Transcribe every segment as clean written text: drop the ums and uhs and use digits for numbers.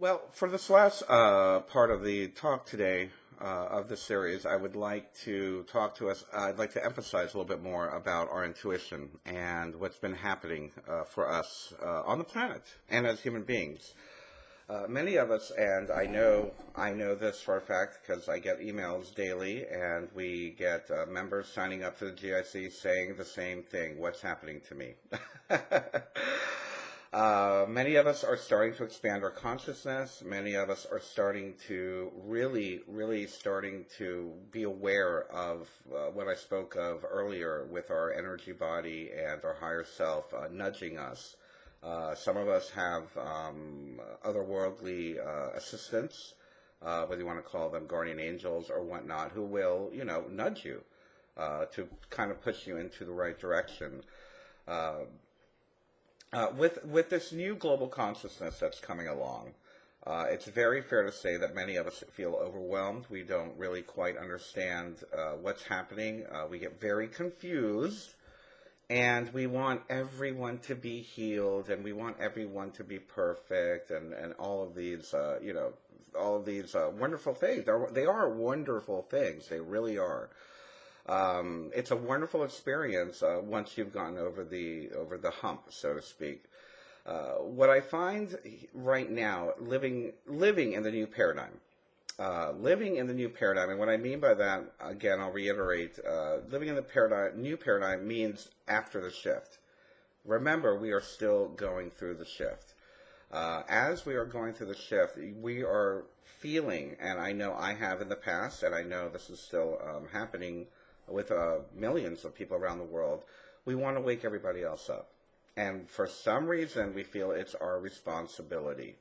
Well, for this last part of the talk today of this series, I would like to talk to us. I'd like to emphasize a little bit more about our intuition and what's been happening for us on the planet and as human beings. Many of us, and I know this for a fact because I get emails daily, and we get members signing up to the GIC saying the same thing. What's happening to me? Many of us are starting to expand our consciousness. Many of us are starting to really starting to be aware of what I spoke of earlier with our energy body and our higher self nudging us. Some of us have otherworldly assistants, whether you want to call them guardian angels or whatnot, who will, nudge you to kind of push you into the right direction. With this new global consciousness that's coming along, it's very fair to say that many of us feel overwhelmed. We don't really quite understand what's happening. We get very confused, and we want everyone to be healed, and we want everyone to be perfect, and all of these, all of these wonderful things. They are wonderful things. They really are. It's a wonderful experience once you've gotten over the hump, so to speak. What I find right now, living in the new paradigm, and what I mean by that, again, I'll reiterate, living in the new paradigm means after the shift. Remember, we are still going through the shift. As we are going through the shift, we are feeling, and I know I have in the past, and I know this is still happening with millions of people around the world, we want to wake everybody else up. And for some reason, we feel it's our responsibility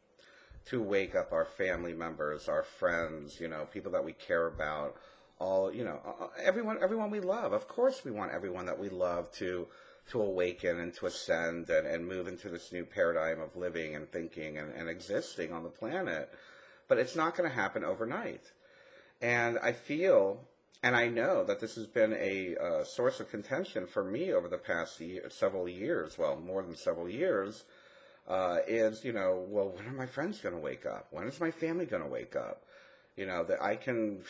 to wake up our family members, our friends, people that we care about, everyone we love. Of course we want everyone that we love to awaken and to ascend and move into this new paradigm of living and thinking and existing on the planet. But it's not going to happen overnight. And I feel, and I know that this has been a source of contention for me over the past several years, well, more than several years, is, well, when are my friends going to wake up? When is my family going to wake up? That I can,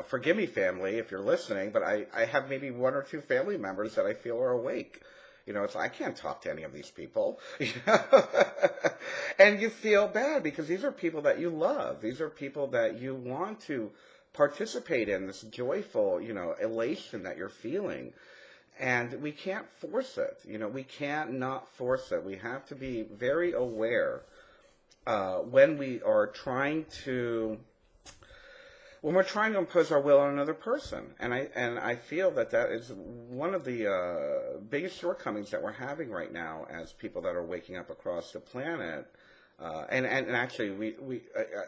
forgive me, family, if you're listening, but I have maybe one or two family members that I feel are awake. I can't talk to any of these people, and you feel bad because these are people that you love. These are people that you want to participate in this joyful, elation that you're feeling. And we can't force it. We can't not force it. We have to be very aware when we're trying to impose our will on another person. And I feel that is one of the biggest shortcomings that we're having right now as people that are waking up across the planet. And actually,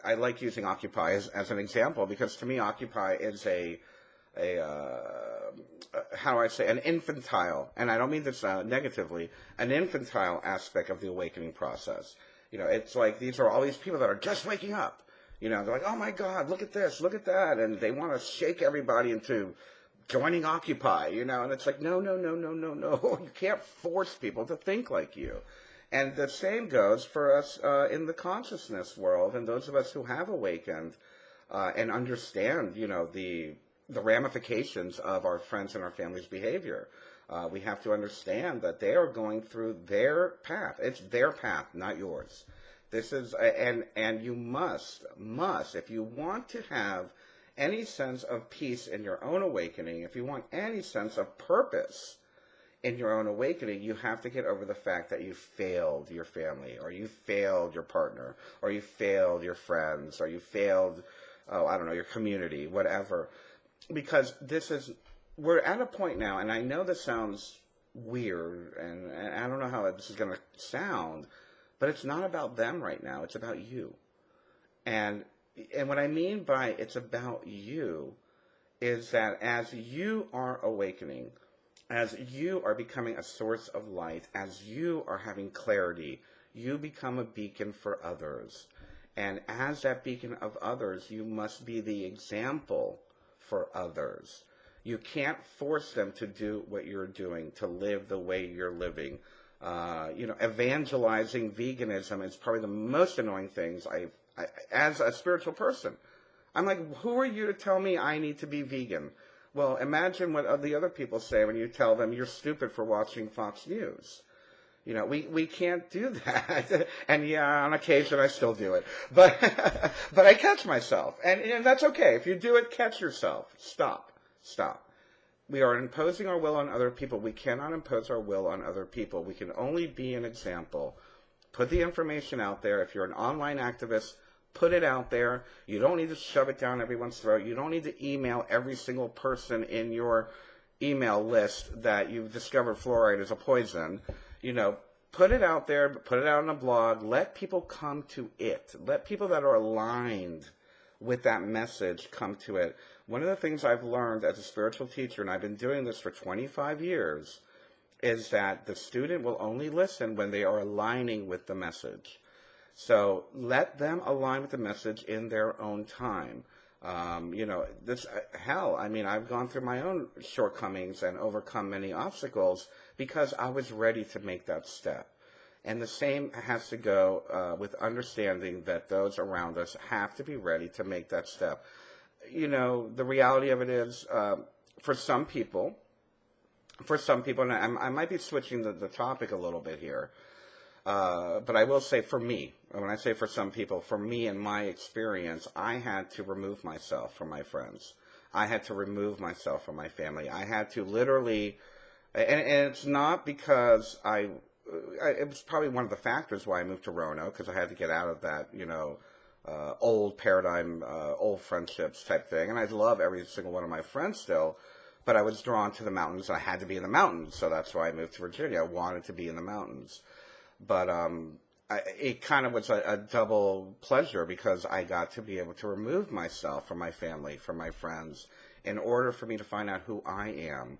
I like using Occupy as an example because to me, Occupy is how do I say, an infantile, and I don't mean this negatively, an infantile aspect of the awakening process. It's like these are all these people that are just waking up. They're like, oh my God, look at this, look at that, and they want to shake everybody into joining Occupy, and it's like, no, you can't force people to think like you. And the same goes for us in the consciousness world, and those of us who have awakened and understand, the ramifications of our friends and our family's behavior. We have to understand that they are going through their path. It's their path, not yours. This is, and you must, if you want to have any sense of peace in your own awakening, if you want any sense of purpose in your own awakening, you have to get over the fact that you failed your family, or you failed your partner, or you failed your friends, or you failed, your community, whatever. Because we're at a point now, and I know this sounds weird, and I don't know how this is going to sound, but it's not about them right now. It's about you. And what I mean by it's about you is that as you are awakening, as you are becoming a source of light, as you are having clarity, you become a beacon for others. And as that beacon of others, you must be the example for others. You can't force them to do what you're doing, to live the way you're living. Evangelizing veganism is probably the most annoying things as a spiritual person. I'm like, who are you to tell me I need to be vegan? Well, imagine what the other people say when you tell them you're stupid for watching Fox News. We can't do that. And yeah, on occasion I still do it. But but I catch myself. And that's okay. If you do it, catch yourself. Stop. We are imposing our will on other people. We cannot impose our will on other people. We can only be an example. Put the information out there. If you're an online activist, put it out there. You don't need to shove it down everyone's throat. You don't need to email every single person in your email list that you've discovered fluoride is a poison. Put it out there, put it out on a blog. Let people come to it. Let people that are aligned with that message come to it. One of the things I've learned as a spiritual teacher, and I've been doing this for 25 years, is that the student will only listen when they are aligning with the message. So let them align with the message in their own time. I've gone through my own shortcomings and overcome many obstacles because I was ready to make that step. And the same has to go with understanding that those around us have to be ready to make that step. The reality of it is, for some people, and I might be switching the topic a little bit here, but I will say for me, when I say for some people, for me in my experience, I had to remove myself from my friends. I had to remove myself from my family. I had to literally, and it's not because it was probably one of the factors why I moved to Roanoke, because I had to get out of that, old paradigm, old friendships type thing. And I love every single one of my friends still, but I was drawn to the mountains, and I had to be in the mountains. So that's why I moved to Virginia. I wanted to be in the mountains. But it kind of was a double pleasure because I got to be able to remove myself from my family, from my friends, in order for me to find out who I am.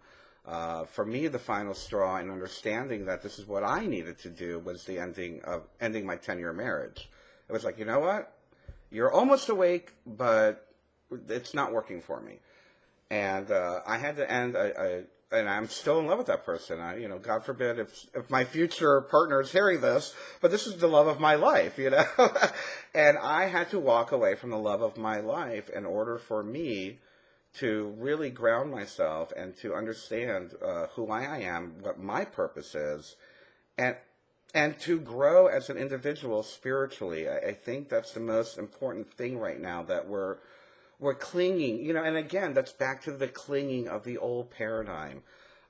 For me, the final straw in understanding that this is what I needed to do was the ending my 10-year marriage. It was like, you know what? You're almost awake, but it's not working for me. And I had to end and I'm still in love with that person. God forbid if my future partner is hearing this, but this is the love of my life, And I had to walk away from the love of my life in order for me to really ground myself and to understand who I am, what my purpose is, and to grow as an individual spiritually. I think that's the most important thing right now, that we're clinging, and again, that's back to the clinging of the old paradigm.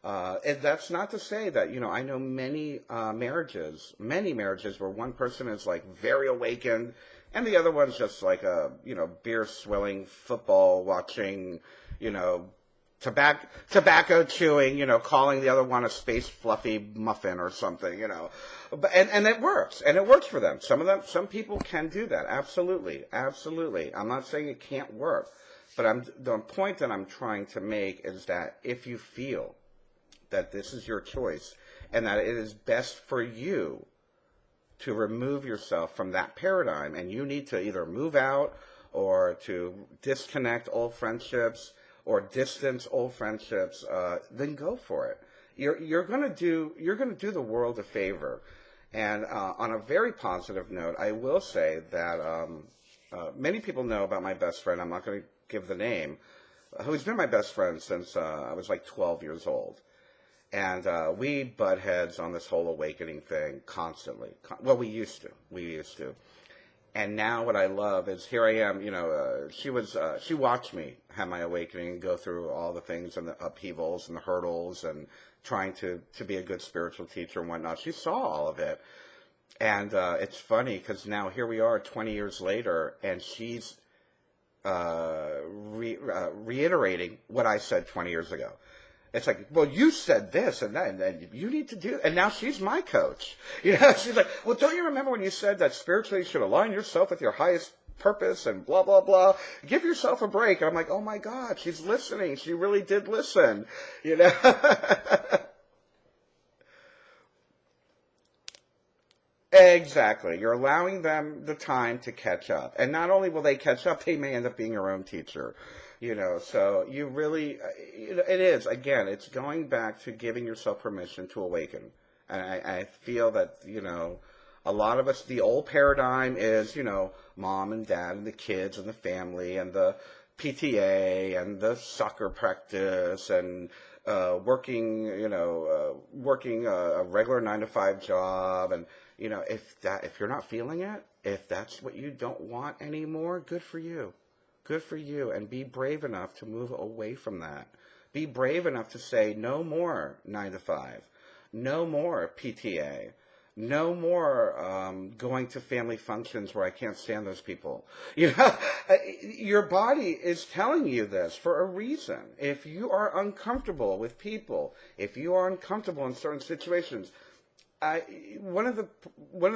And that's not to say that, I know many marriages where one person is like very awakened and the other one's just like a, beer swilling, football watching, tobacco chewing, calling the other one a space fluffy muffin or something, But, and it works, and it works for them. Some people can do that. Absolutely. I'm not saying it can't work, but the point that I'm trying to make is that if you feel that this is your choice and that it is best for you to remove yourself from that paradigm, and you need to either move out or to disconnect old friendships or distance old friendships, then go for it. You're going to do the world a favor. And on a very positive note, I will say that many people know about my best friend. I'm not going to give the name, who's been my best friend since I was like 12 years old. And we butt heads on this whole awakening thing constantly. Well, we used to. And now what I love is here I am, she watched me have my awakening and go through all the things and the upheavals and the hurdles and trying to be a good spiritual teacher and whatnot. She saw all of it. And it's funny because now here we are 20 years later, and she's reiterating what I said 20 years ago. It's like, well, you said this and that, and you need to do, and now she's my coach. She's like, well, don't you remember when you said that spiritually you should align yourself with your highest purpose and blah, blah, blah. Give yourself a break. And I'm like, oh my God, she's listening. She really did listen, Exactly. You're allowing them the time to catch up. And not only will they catch up, they may end up being your own teacher. So you really, it is, again, it's going back to giving yourself permission to awaken. And I feel that, a lot of us, the old paradigm is, mom and dad and the kids and the family and the PTA and the soccer practice and working a regular 9 to 5 job. And, if you're not feeling it, if that's what you don't want anymore, good for you. Good for you. And be brave enough to move away from that. Be brave enough to say no more 9 to 5. No more PTA. No more going to family functions where I can't stand those people. Your body is telling you this for a reason. If you are uncomfortable with people, if you are uncomfortable in certain situations, one of the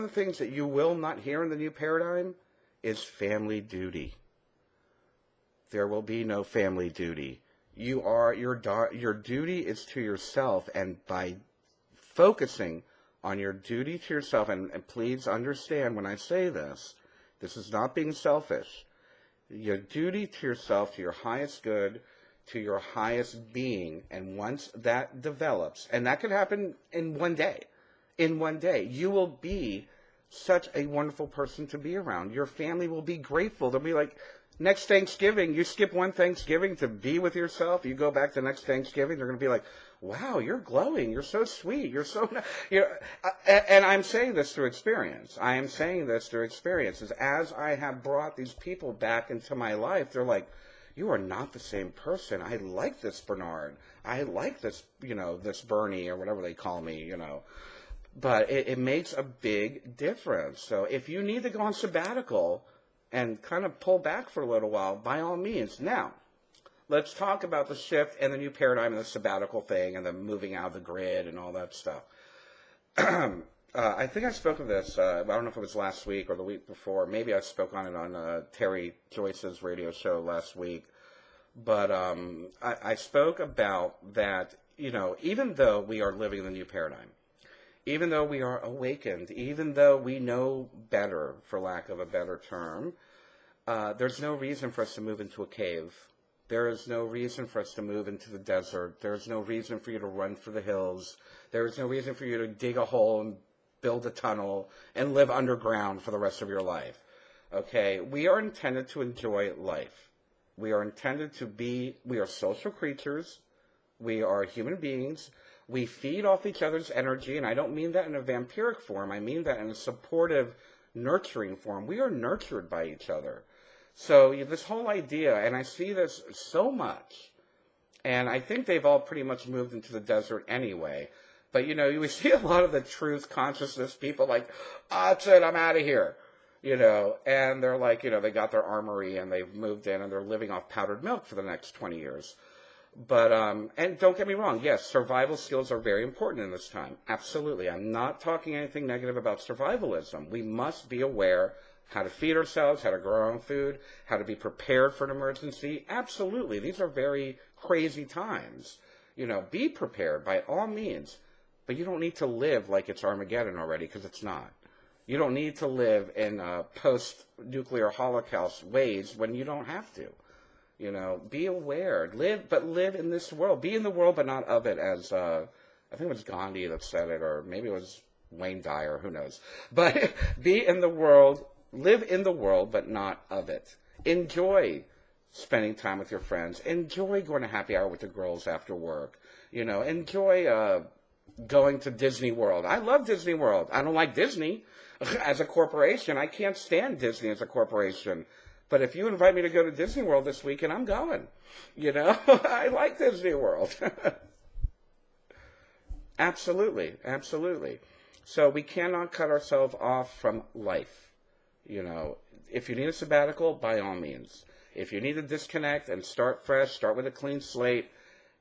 things that you will not hear in the new paradigm is family duty. There will be no family duty. Your duty is to yourself, and by focusing on your duty to yourself, and please understand when I say this is not being selfish. Your duty to yourself, to your highest good, to your highest being, and once that develops, and that could happen in one day, you will be such a wonderful person to be around. Your family will be grateful. They'll be like, next Thanksgiving, you skip one Thanksgiving to be with yourself. You go back to next Thanksgiving, they're going to be like, wow, you're glowing. You're so sweet. You're so, and I'm saying this through experience. As I have brought these people back into my life, they're like, you are not the same person. I like this Bernard. I like this, this Bernie or whatever they call me, But it makes a big difference. So if you need to go on sabbatical and kind of pull back for a little while, by all means. Now, let's talk about the shift and the new paradigm and the sabbatical thing and the moving out of the grid and all that stuff. I think I spoke of this, I don't know if it was last week or the week before. Maybe I spoke on it on Terry Joyce's radio show last week. But I spoke about that, even though we are living in the new paradigm, even though we are awakened, even though we know better, for lack of a better term, there's no reason for us to move into a cave. There is no reason for us to move into the desert. There's no reason for you to run for the hills. There is no reason for you to dig a hole and build a tunnel and live underground for the rest of your life. Okay? We are intended to enjoy life. We are social creatures. We are human beings. We feed off each other's energy, and I don't mean that in a vampiric form. I mean that in a supportive, nurturing form. We are nurtured by each other. So this whole idea, and I see this so much, and I think they've all pretty much moved into the desert anyway, but we see a lot of the truth consciousness people like, that's it, I'm out of here, and they're like, they got their armory and they've moved in and they're living off powdered milk for the next 20 years. But, and don't get me wrong, yes, survival skills are very important in this time. Absolutely. I'm not talking anything negative about survivalism. We must be aware how to feed ourselves, how to grow our own food, how to be prepared for an emergency. Absolutely. These are very crazy times. Be prepared by all means. But you don't need to live like it's Armageddon already, because it's not. You don't need to live in post-nuclear Holocaust ways when you don't have to. Be aware. Live in this world. Be in the world, but not of it, as I think it was Gandhi that said it, or maybe it was Wayne Dyer, who knows. But be in the world, live in the world, but not of it. Enjoy spending time with your friends. Enjoy going to happy hour with the girls after work. Enjoy going to Disney World. I love Disney World. I don't like Disney as a corporation. I can't stand Disney as a corporation. But if you invite me to go to Disney World this weekend, I'm going. I like Disney World. Absolutely, absolutely. So we cannot cut ourselves off from life. If you need a sabbatical, by all means. If you need to disconnect and start fresh, start with a clean slate,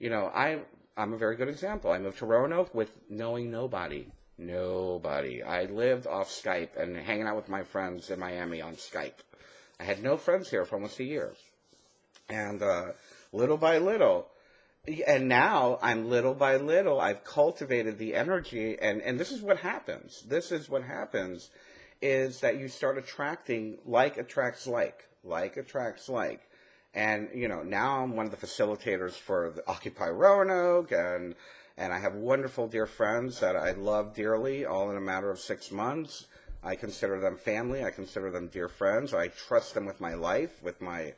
I'm a very good example. I moved to Roanoke with knowing nobody. Nobody. I lived off Skype and hanging out with my friends in Miami on Skype. I had no friends here for almost a year. And little by little, and now little by little, I've cultivated the energy, and this is what happens. This is what happens, is that you start attracting, like attracts like. Like attracts like. And, now I'm one of the facilitators for the Occupy Roanoke, and And I have wonderful dear friends that I love dearly, all in a matter of 6 months. I consider them family. I consider them dear friends. I trust them with my life, with my,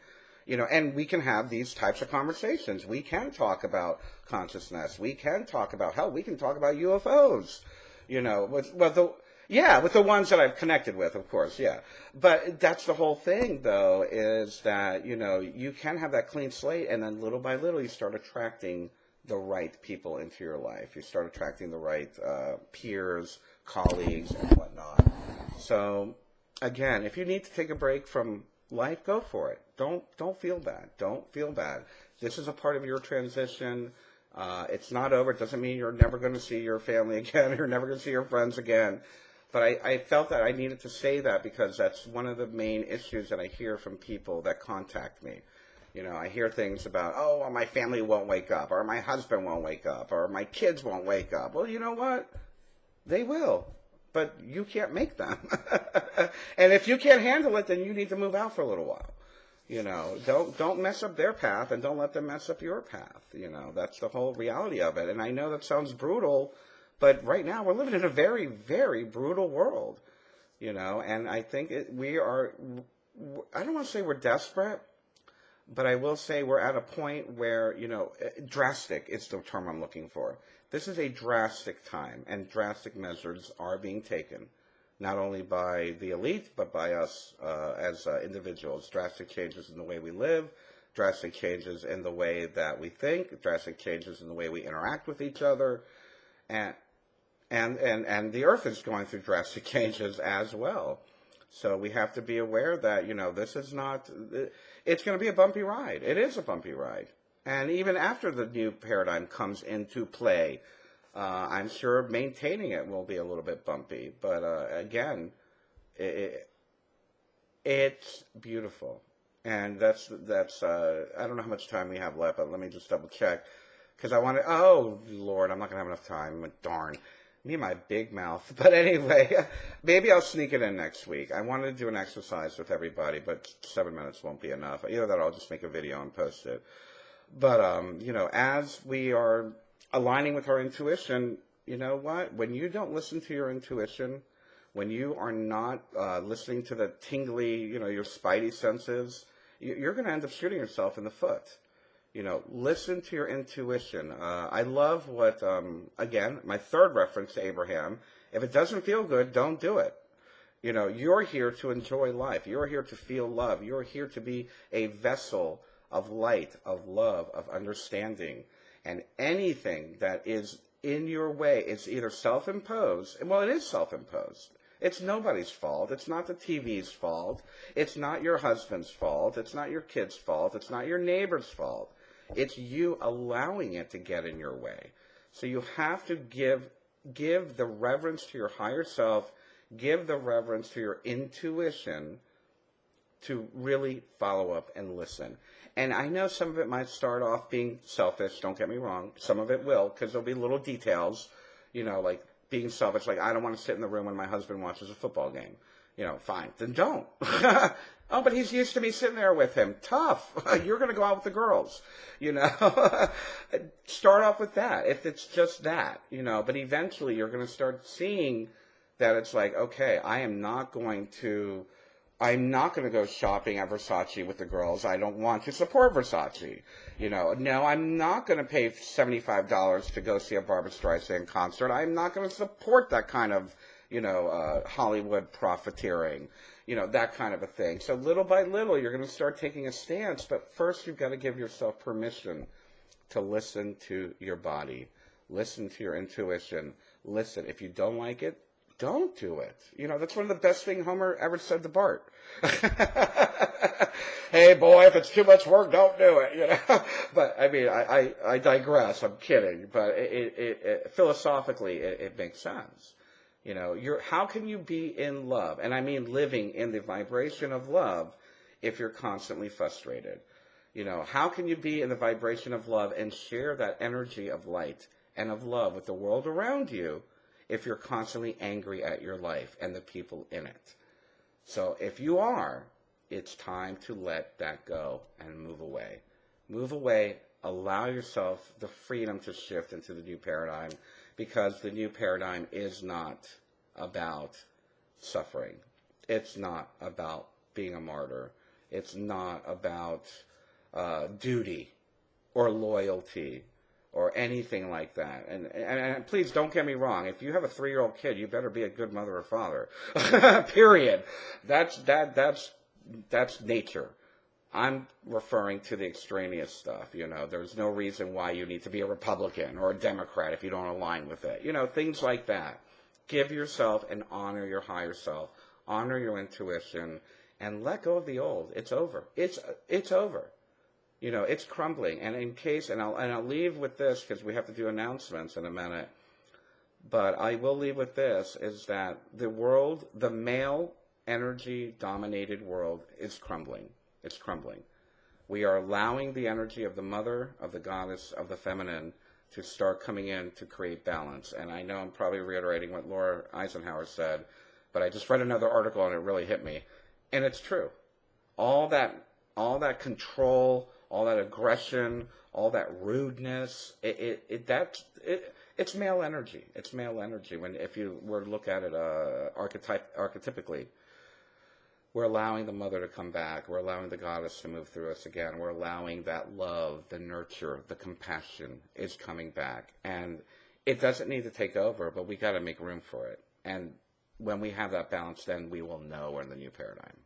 and we can have these types of conversations. We can talk about consciousness. We can talk about, hell, we can talk about UFOs, with the ones that I've connected with, of course, yeah. But that's the whole thing, though, is that, you can have that clean slate, and then little by little you start attracting the right people into your life. You start attracting the right peers, colleagues, and whatnot. So, again, if you need to take a break from life, go for it. Don't feel bad. Don't feel bad. This is a part of your transition. It's not over. It doesn't mean you're never going to see your family again. You're never going to see your friends again. But I felt that I needed to say that because that's one of the main issues that I hear from people that contact me. I hear things about, oh, well, my family won't wake up, or my husband won't wake up, or my kids won't wake up. Well, you know what? They will, but you can't make them. And if you can't handle it, then you need to move out for a little while. Don't mess up their path, and don't let them mess up your path. That's the whole reality of it. And I know that sounds brutal, but right now we're living in a very, very brutal world. And I think we are, I don't want to say we're desperate, but I will say we're at a point where, drastic is the term I'm looking for. This is a drastic time, and drastic measures are being taken, not only by the elite, but by us as individuals. Drastic changes in the way we live, drastic changes in the way that we think, drastic changes in the way we interact with each other, and the earth is going through drastic changes as well. So we have to be aware that, this is not, it's going to be a bumpy ride. It is a bumpy ride. And even after the new paradigm comes into play, I'm sure maintaining it will be a little bit bumpy. But again, it's beautiful. And that's I don't know how much time we have left, but let me just double check. Because I want to, oh, Lord, I'm not going to have enough time. Darn. Me and my big mouth. But anyway, maybe I'll sneak it in next week. I wanted to do an exercise with everybody, but 7 minutes won't be enough. Either that or I'll just make a video and post it. But, as we are aligning with our intuition, you know what? When you don't listen to your intuition, when you are not listening to the tingly, your spidey senses, you're going to end up shooting yourself in the foot. Listen to your intuition. I love what, again, my third reference to Abraham, if it doesn't feel good, don't do it. You're here to enjoy life. You're here to feel love. You're here to be a vessel of light, of love, of understanding. And anything that is in your way, it's either self-imposed, well, it is self-imposed. It's nobody's fault. It's not the TV's fault. It's not your husband's fault. It's not your kid's fault. It's not your neighbor's fault. It's you allowing it to get in your way. So you have to give the reverence to your higher self, give the reverence to your intuition to really follow up and listen. And I know some of it might start off being selfish, don't get me wrong. Some of it will, because there'll be little details, like being selfish, like I don't want to sit in the room when my husband watches a football game. Fine, then don't. Oh, but he's used to me sitting there with him. Tough. You're going to go out with the girls, Start off with that, if it's just that, But eventually you're going to start seeing that it's like, okay, I'm not going to go shopping at Versace with the girls. I don't want to support Versace. No, I'm not going to pay $75 to go see a Barbra Streisand concert. I'm not going to support that kind of, Hollywood profiteering, that kind of a thing. So little by little, you're going to start taking a stance. But first, you've got to give yourself permission to listen to your body, listen to your intuition. Listen, if you don't like it, don't do it. That's one of the best things Homer ever said to Bart. Hey, boy, if it's too much work, don't do it, But, I mean, I digress. I'm kidding. But it philosophically, it makes sense. How can you be in love? And I mean living in the vibration of love if you're constantly frustrated. How can you be in the vibration of love and share that energy of light and of love with the world around you if you're constantly angry at your life and the people in it? So if you are, it's time to let that go and move away. Move away allow yourself the freedom to shift into the new paradigm, because the new paradigm is not about suffering. It's not about being a martyr. It's not about duty or loyalty or anything like that. And please don't get me wrong. If you have a 3-year-old kid, you better be a good mother or father. Period. That's nature. I'm referring to the extraneous stuff. There's no reason why you need to be a Republican or a Democrat if you don't align with it. Things like that. Give yourself and honor your higher self. Honor your intuition and let go of the old. It's over. It's over. It's crumbling. And I'll leave with this, because we have to do announcements in a minute. But I will leave with this, is that the world, the male energy dominated world, is crumbling. It's crumbling. We are allowing the energy of the mother, of the goddess, of the feminine to start coming in to create balance. And I know I'm probably reiterating what Laura Eisenhower said, but I just read another article and it really hit me. And it's true. All that control, all that aggression, all that rudeness, it's male energy. It's male energy. If you were to look at it archetypically, we're allowing the mother to come back. We're allowing the goddess to move through us again. We're allowing that love, the nurture, the compassion is coming back. And it doesn't need to take over, but we got to make room for it. And when we have that balance, then we will know we're in the new paradigm.